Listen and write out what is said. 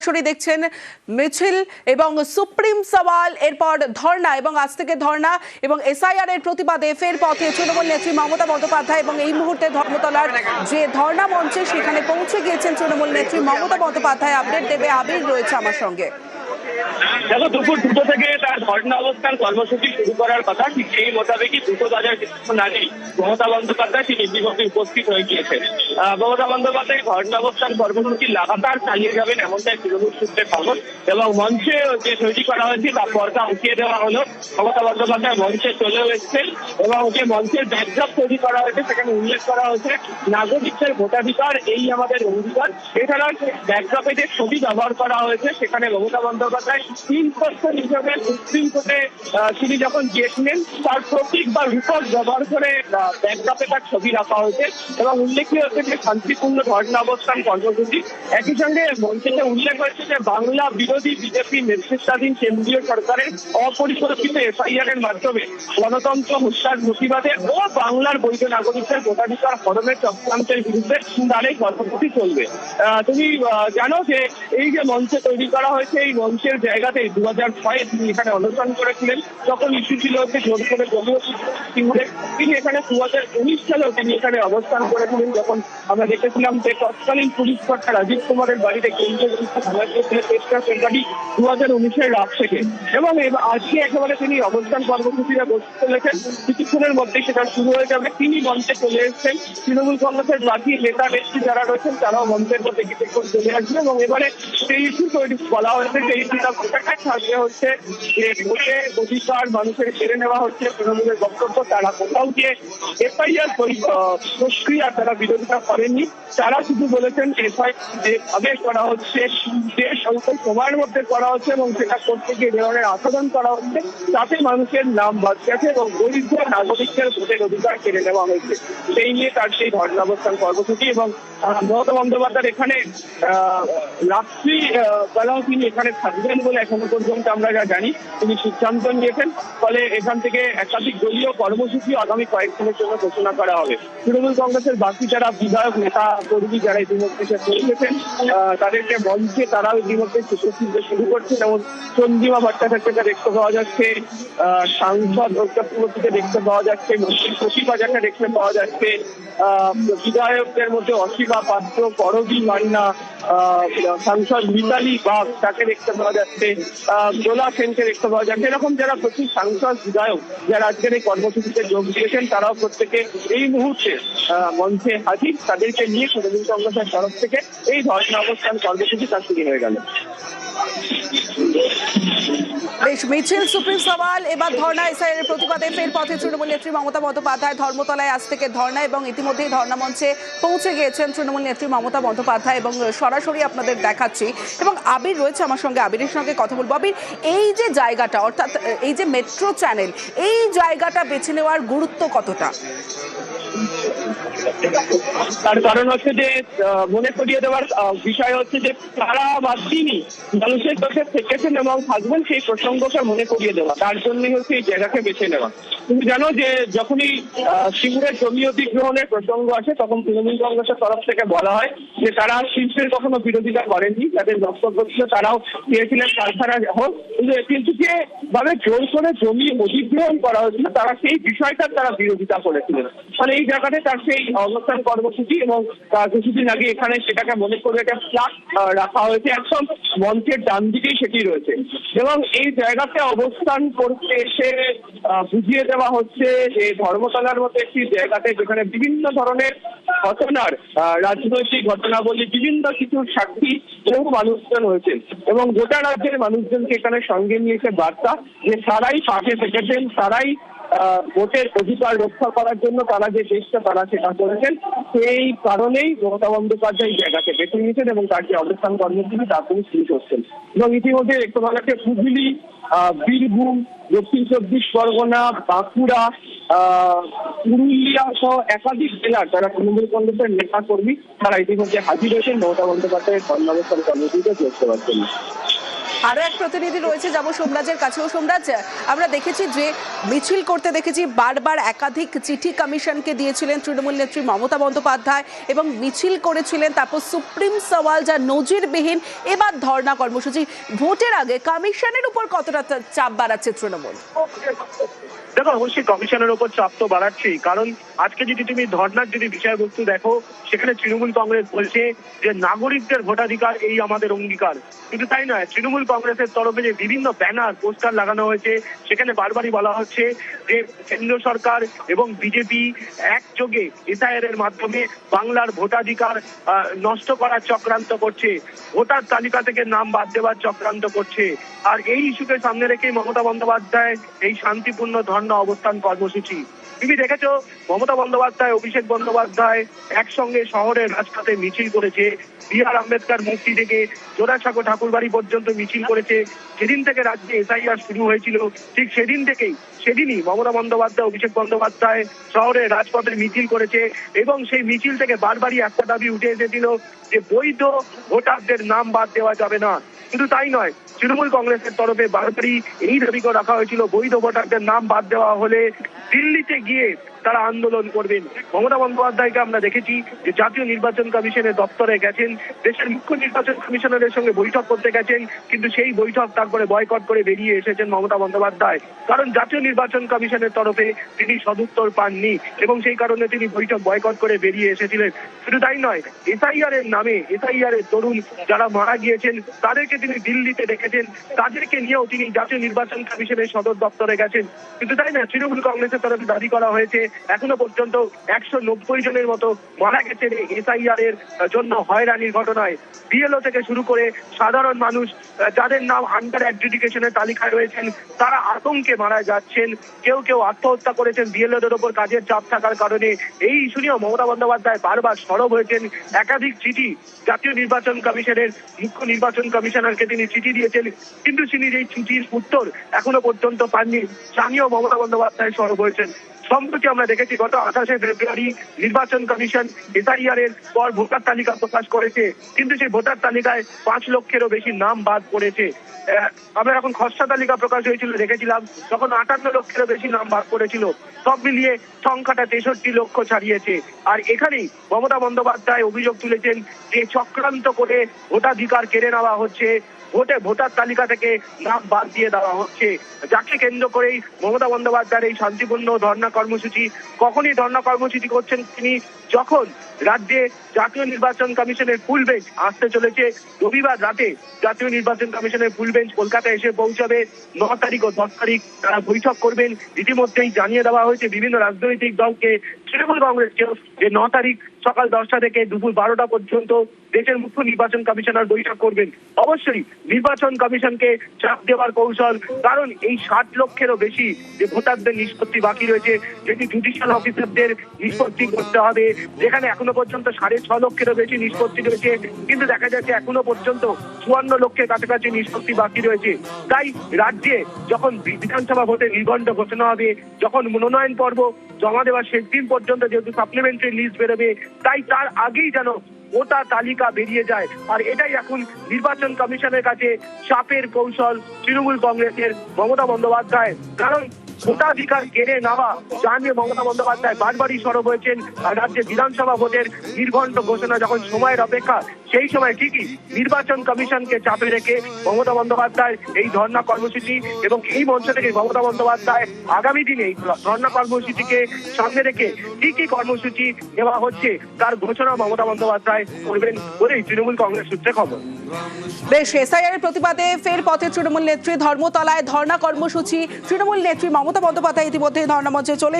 সরাসরি দেখছেন মিছিল এবং সুপ্রিম সওয়াল, এরপর ধর্ণা এবং আজ থেকে ধর্ণা এবং এসআইআর এর প্রতিবাদে ফের পথে তৃণমূল নেত্রী মমতা বন্দ্যোপাধ্যায় এবং এই মুহূর্তে ধর্মতলার যে ধর্ণা মঞ্চে সেখানে পৌঁছে গিয়েছেন তৃণমূল নেত্রী মমতা বন্দ্যোপাধ্যায়। আপডেট দেবে আবির, রয়েছে আমার সঙ্গে। দেখো, দুপুর 2টো থেকে তার ধর্ণা অবস্থান কর্মসূচি শুরু করার কথা, ঠিক সেই মোতাবেকই 2টো বাজার কিছুক্ষণ আগে মমতা বন্দ্যোপাধ্যায় তিনি বিভাগে উপস্থিত হয়ে গিয়েছেন। মমতা বন্দ্যোপাধ্যায় ধর্ণা অবস্থান কর্মসূচি লাগাতার চালিয়ে যাবেন এমনটাই তৃণমূল সূত্রে খবর, এবং মঞ্চে যে তৈরি করা হয়েছে তার পর্দা উঠিয়ে দেওয়া হলো। মমতা বন্দ্যোপাধ্যায় মঞ্চে চলেও এসেছেন এবং যে মঞ্চের ব্যাকড্রপ তৈরি করা হয়েছে সেখানে উল্লেখ করা হয়েছে নাগরিকদের ভোটাধিকার, এই আমাদের অঙ্গীকার। এছাড়া ব্যাকড্রপে যে ছবি ব্যবহার করা হয়েছে সেখানে মমতা বন্দ্যোপাধ্যায় 3 বছর হিসাবে সুপ্রিম কোর্টে তিনি যখন গিয়েছিলেন তার প্রতীক বা রূপক ব্যবহার করে ব্যাকড্রপে তার ছবি রাখা হয়েছে এবং উল্লেখীয় হচ্ছে যে শান্তিপূর্ণ ধর্ণা অবস্থান কর্মসূচি। একই সঙ্গে মঞ্চে উল্লেখ হয়েছে যে বাংলা বিরোধী বিজেপি নেতৃত্বাধীন কেন্দ্রীয় সরকারের অপরিকল্পিত এসআইআর এর মাধ্যমে গণতন্ত্র হত্যার প্রতিবাদে ও বাংলার বৈধ নাগরিকদের ভোটাধিকার হরণের চক্রান্তের বিরুদ্ধে তার এই কর্মসূচি চলবে। তুমি জানো যে এই যে মঞ্চে তৈরি করা হয়েছে, এই মঞ্চের জায়গাতে 2006-এ তিনি এখানে অনশন করেছিলেন, তখন ইস্যু ছিল হচ্ছে জোর করে দলীয় সিঙ্গুরে। তিনি এখানে 2019 সালেও তিনি এখানে অবস্থান করেছিলেন, যখন আমরা দেখেছিলাম যে তৎকালীন পুলিশ কর্তা রাজীব কুমারের বাড়িতে কেন্দ্রীয় 2019-এর রাত থেকে। এবং আজকে একেবারে তিনি অবস্থান কর্মসূচিটা বসতে চলেছেন, কিছুক্ষণের মধ্যেই সেটা শুরু হয়ে যাবে। তিনি মঞ্চে চলে এসেছেন, তৃণমূল কংগ্রেসের বাকি নেতা নেত্রী যারা রয়েছেন তারাও মঞ্চের মধ্যে কিছুক্ষণ চলে আসবে এবং এবারে সেই ইস্যু তৈরি বলা হয়েছে যে এই থাকবে হচ্ছে যে ভোটে অধিকার মানুষের কেড়ে নেওয়া হচ্ছে। তৃণমূলের বক্তব্য, তারা কোথাও গিয়ে এফআইআর প্রক্রিয়া তারা বিরোধিতা করেননি, তারা শুধু বলেছেন এফআইআর যেভাবে করা হচ্ছে, যে স্বল্প সময়ের মধ্যে করা হচ্ছে এবং সেটা করতে গিয়ে ধরনের আচরণ করা হচ্ছে তাতে মানুষের নাম বাদ গেছে এবং দরিদ্র নাগরিকদের ভোটের অধিকার কেড়ে নেওয়া হয়েছে। সেই নিয়ে তার সেই ধর্ণাবস্থান কর্মসূচি। এবং মমতা বন্দ্যোপাধ্যায় এখানে রাত্রি বেলাও তিনি এখানে থাকবেন বলে এখনো পর্যন্ত আমরা যা জানি তিনি সিদ্ধান্ত নিয়েছেন। ফলে এখান থেকে একাধিক দলীয় কর্মসূচি আগামী কয়েকদিনের জন্য ঘোষণা করা হবে। তৃণমূল কংগ্রেসের বাকি যারা বিধায়ক নেতা কর্মী যারা ইতিমধ্যে পৌঁছেছেন তাদেরকে মঞ্চে তারাও ইতিমধ্যে শুরু করছে, যেমন চন্দ্রিমা ভট্টাচার্যকে দেখতে পাওয়া যাচ্ছে, সাংসদ চক্রবর্তীকে দেখতে পাওয়া যাচ্ছে, মন্ত্রী প্রতিভাকে দেখতে পাওয়া যাচ্ছে, বিধায়কদের মধ্যে অসীমা পাত্র, করবী মান্না, সাংসদ মিতালি বাগ তাকে দেখতে পাওয়া যাচ্ছে, দোলা সেনকে দেখতে পাওয়া যাচ্ছে। এরকম যারা প্রচুর সাংসদ বিধায়ক যারা আজকের এই কর্মসূচিতে যোগ দিয়েছেন তারাও প্রত্যেকে এই মুহূর্তে মঞ্চে হাজির। তাদেরকে নিয়ে তৃণমূল কংগ্রেসের তরফ থেকে এই ধর্ণা অবস্থান কর্মসূচি তার শুরু হয়ে গেল। মিছিল, সুপ্রিম সওয়াল, এবার ধর্ণা, এসআইআর এর প্রতিবাদে ফের পথে তৃণমূল নেত্রী মমতা বন্দ্যোপাধ্যায়। ধর্মতলায় আজ থেকে ধর্ণা এবং ইতিমধ্যেই ধর্ণা মঞ্চে পৌঁছে গিয়েছেন তৃণমূল নেত্রী মমতা বন্দ্যোপাধ্যায় এবং সরাসরি আপনাদের দেখাচ্ছি। এবং আবির রয়েছে আমার সঙ্গে, আবিরের সঙ্গে কথা বলবো। আবির, এই যে জায়গাটা, অর্থাৎ এই যে মেট্রো চ্যানেল, এই জায়গাটা বেছে নেওয়ার গুরুত্ব কতটা? তার কারণ হচ্ছে যে মনে করিয়ে দেওয়ার বিষয় হচ্ছে যে তারা বা তিনি মানুষের চোখে থেকেছেন এবং থাকবেন, সেই প্রসঙ্গকে মনে করিয়ে দেওয়া, তার জন্যই হচ্ছে এই জায়গাকে বেছে নেওয়া। তুমি জানো যে যখনই সিঙ্গুরের জমি অধিগ্রহণের প্রসঙ্গ আসে তখন তৃণমূল কংগ্রেসের তরফ থেকে বলা হয় যে তারা শিল্পের কখনো বিরোধিতা করেননি, তাদের বক্তব্য ছিল তারাও চেয়েছিলেন কারখানা হোক, কিন্তু যে ভাবে জোর করে জমি অধিগ্রহণ করা হয়েছিল তারা সেই বিষয়টার তারা বিরোধিতা করেছিলেন। মানে এই জায়গাতে তার সেই অবস্থান কর্মসূচি এবং কিছুদিন আগে এখানে সেটাকে মনে করে একটা ফ্ল্যাগ রাখা হয়েছে, একদম মঞ্চের ডান দিকেই সেটি রয়েছে। এবং এই জায়গাতে অবস্থান করতে এসে বুঝিয়ে দেওয়া হচ্ছে যে ধর্মতলার মতো একটি জায়গাতে যেখানে বিভিন্ন ধরনের ঘটনার রাজনৈতিক ঘটনাবলী, বিভিন্ন কিছুর সাক্ষী বহু মানুষজন হয়েছেন এবং গোটা রাজ্যের মানুষজনকে এখানে সঙ্গে নিয়ে এসে বার্তা যে তারাই পাশে থেকেছেন, তারাই ভোটের অধিকার রক্ষা করার জন্য তারা যে চেষ্টা তারা সেটা করেছেন। সেই কারণেই মমতা বন্দ্যোপাধ্যায় জায়গাকে বেছে নিয়েছেন এবং তার যে অবস্থান কর্মসূচি তা তিনি শুরু করছেন। এবং ইতিমধ্যে দেখতে পাওয়া যাচ্ছে হুগলি, বীরভূম, দক্ষিণ 24 পরগনা, বাঁকুড়া, পুরুলিয়া সহ একাধিক জেলার যারা তৃণমূল কংগ্রেসের নেতা কর্মী তারা ইতিমধ্যে হাজির হয়েছেন মমতা বন্দ্যোপাধ্যায়ের ধর্ণাবস্থান কর্মসূচিতে যোগ দেওয়ার জন্য। আরো এক প্রতিনিধি রয়েছে, যাব সোমরাজের কাছেও। সোমরাজ, আমরা দেখেছি যে মিছিল করতে দেখেছি, বারবার একাধিক চিঠি কমিশনকে দিয়েছিলেন তৃণমূল নেত্রী মমতা বন্দ্যোপাধ্যায় এবং মিছিল করেছিলেন, তারপর সুপ্রিম সওয়াল, যা নজিরবিহীন। এবার ধর্ণা কর্মসূচি। ভোটের আগে কমিশনের উপর কতটা চাপ বাড়াচ্ছে তৃণমূল? দেখো, অবশ্যই কমিশনের উপর চাপ তো বাড়াচ্ছেই, কারণ আজকে যদি তুমি ধর্নার যদি বিষয়বস্তু দেখো, সেখানে তৃণমূল কংগ্রেস বলছে যে নাগরিকদের ভোটাধিকার এই আমাদের অঙ্গীকার। কিন্তু তাই নয়, তৃণমূল কংগ্রেসের তরফে যে বিভিন্ন ব্যানার পোস্টার লাগানো হয়েছে, সেখানে বারবারই বলা হচ্ছে যে কেন্দ্র সরকার এবং বিজেপি একযোগে এসআইআর এর মাধ্যমে বাংলার ভোটাধিকার নষ্ট করার চক্রান্ত করছে, ভোটার তালিকা থেকে নাম বাদ দেওয়ার চক্রান্ত করছে। আর এই ইস্যুকে সামনে রেখেই মমতা বন্দ্যোপাধ্যায় এই শান্তিপূর্ণ ধর্ণা অবস্থান কর্মসূচি। তুমি দেখেছো, মমতা বন্দ্যোপাধ্যায়, অভিষেক বন্দ্যোপাধ্যায় একসঙ্গে শহরের রাজপথে মিছিল করেছে। বি.আর. আম্বেদকর মূর্তি থেকে জোড়াসাঁকো ঠাকুরবাড়ি পর্যন্ত মিছিল করেছে। যেদিন থেকে রাজ্যে এসআইআর শুরু হয়েছিল, ঠিক সেদিনই মমতা বন্দ্যোপাধ্যায়, অভিষেক বন্দ্যোপাধ্যায় শহরের রাজপথে মিছিল করেছে এবং সেই মিছিল থেকে বারবারই একটা দাবি উঠে এসেছিল যে বৈধ ভোটারদের নাম বাদ দেওয়া যাবে না। শুধু তাই নয়, তৃণমূল কংগ্রেসের তরফে বারবারই এই দাবিকে রাখা হয়েছিল, বৈধ ভোটারদের নাম বাদ দেওয়া হলে দিল্লিতে গিয়ে তারা আন্দোলন করবেন। মমতা বন্দ্যোপাধ্যায়কে আমরা দেখেছি যে জাতীয় নির্বাচন কমিশনের দপ্তরে গেছেন, দেশের মুখ্য নির্বাচন কমিশনারের সঙ্গে বৈঠক করতে গেছেন, কিন্তু সেই বৈঠক তারপরে বয়কট করে বেরিয়ে এসেছেন মমতা বন্দ্যোপাধ্যায়, কারণ জাতীয় নির্বাচন কমিশনের তরফে তিনি সদুত্তর পাননি এবং সেই কারণে তিনি বৈঠক বয়কট করে বেরিয়ে এসেছিলেন। শুধু তাই নয়, এসআইআর এর নামে এসআইআর এর তরুণ যারা মারা গিয়েছেন তাদেরকে তিনি দিল্লিতে দেখেছেন, তাদেরকে নিয়েও তিনি জাতীয় নির্বাচন কমিশনের সদর দপ্তরে গেছেন। কিন্তু তাই না, তৃণমূল কংগ্রেসের তরফে দাবি করা হয়েছে এখনো পর্যন্ত 190 জনের মতো মারা গেছেন এসআইআর এর জন্য হয়রানির ঘটনায়। বিএলও থেকে শুরু করে সাধারণ মানুষ যাদের নাম আন্ডার অ্যাডজুডিকেশনের তালিকায় রয়েছেন, তারা আতঙ্কে মারা যাচ্ছেন। কেউ আত্মহত্যা করেছেন বিএলওদের ওপর কাজের চাপ থাকার কারণে। এই ইস্যু নিয়েও মমতা বন্দ্যোপাধ্যায় বারবার সরব হয়েছেন। একাধিক চিঠি জাতীয় নির্বাচন কমিশনের মুখ্য নির্বাচন কমিশনারকে তিনি চিঠি দিয়েছেন, কিন্তু তিনি এই চিঠির উত্তর এখনো পর্যন্ত পাননি। জানিয়েও মমতা বন্দ্যোপাধ্যায় সরব হয়েছেন। সম্প্রতি আমরা দেখেছি গত 28শে ফেব্রুয়ারি নির্বাচন কমিশন এসআইআর এর পর ভোটার তালিকা প্রকাশ করেছে, কিন্তু সেই ভোটার তালিকায় 5 লক্ষেরও বেশি নাম বাদ পড়েছে। আমরা এখন খসড়া তালিকা প্রকাশ হয়েছিল দেখেছিলাম, তখন 58 লক্ষেরও বেশি নাম বাদ পড়েছিল। সব মিলিয়ে সংখ্যাটা 63 লক্ষ ছাড়িয়েছে। আর এখানেই মমতা বন্দ্যোপাধ্যায় অভিযোগ তুলেছেন যে চক্রান্ত করে ভোটাধিকার কেড়ে নেওয়া হচ্ছে, ভোটার তালিকা থেকে নাম বাদ দিয়ে দেওয়া হচ্ছে, যাকে কেন্দ্র করেই মমতা বন্দ্যোপাধ্যায়ের এই শান্তিপূর্ণ ধর্ণা কর্মসূচি। কখনই ধর্ণা কর্মসূচি করছেন তিনি, যখন রাজ্যে জাতীয় নির্বাচন কমিশনের ফুল বেঞ্চ আসতে চলেছে। রবিবার রাতে জাতীয় নির্বাচন কমিশনের ফুল বেঞ্চ কলকাতায় এসে পৌঁছাবে। 9 তারিখ ও 10 তারিখ তারা বৈঠক করবেন। ইতিমধ্যেই জানিয়ে দেওয়া হয়েছে বিভিন্ন রাজনৈতিক দলকে, তৃণমূল কংগ্রেসকেও, যে 9 তারিখ সকাল 10টা থেকে দুপুর 12টা পর্যন্ত দেশের মুখ্য নির্বাচন কমিশনার বৈঠক করবেন। অবশ্যই নির্বাচন কমিশনকে চাপ দেওয়ার কৌশল, কারণ এই 60 লক্ষেরও বেশি যে ভোটারদের নিষ্পত্তি বাকি রয়েছে, যেটি জুডিশিয়াল অফিসারদের নিষ্পত্তি করতে হবে, যেখানে এখনো পর্যন্ত 6.5 লক্ষেরও বেশি নিষ্পত্তি রয়েছে, কিন্তু দেখা যাচ্ছে এখনো পর্যন্ত 54 লক্ষের কাছাকাছি নিষ্পত্তি বাকি রয়েছে। তাই রাজ্যে যখন বিধানসভা ভোটে নির্ঘণ্ট ঘোষণা হবে, যখন মনোনয়ন পর্ব জমা দেওয়ার শেষ দিন পর্যন্ত যেহেতু সাপ্লিমেন্টারি লিস্ট বেরোবে, তাই তার আগেই যেন ভোটার তালিকা বেরিয়ে যায়। আর এটাই এখন নির্বাচন কমিশনের কাছে চাপের কৌশল তৃণমূল কংগ্রেসের মমতা বন্দ্যোপাধ্যায়, কারণ ভোটাধিকার কেড়ে নেওয়া জানিয়ে মমতা বন্দ্যোপাধ্যায় বারবারই সরব হয়েছেন। আর রাজ্যে বিধানসভা ভোটের নির্ঘণ্ট ঘোষণা যখন সময়ের অপেক্ষা, সেই সময় ঠিকই নির্বাচন কমিশনকে চাপে রেখে মমতা বন্দ্যোপাধ্যায় এই ধর্ণা কর্মসূচি, এবং এই মঞ্চ থেকে মমতা বন্দ্যোপাধ্যায় আগামী দিনে এই ধর্ণা কর্মসূচিকে সামনে রেখে কি কি কর্মসূচি নেওয়া হচ্ছে তার ঘোষণা মমতা বন্দ্যোপাধ্যায় করবেন বলেই তৃণমূল কংগ্রেস সূত্রে খবর। বেশ, এসআইআর এর প্রতিবাদে ফের পথে তৃণমূল নেত্রী, ধর্মতলায় ধর্ণা কর্মসূচি। তৃণমূল নেত্রী মমতা বন্দ্যোপাধ্যায় ইতিমধ্যে ধর্ণা মঞ্চে চলে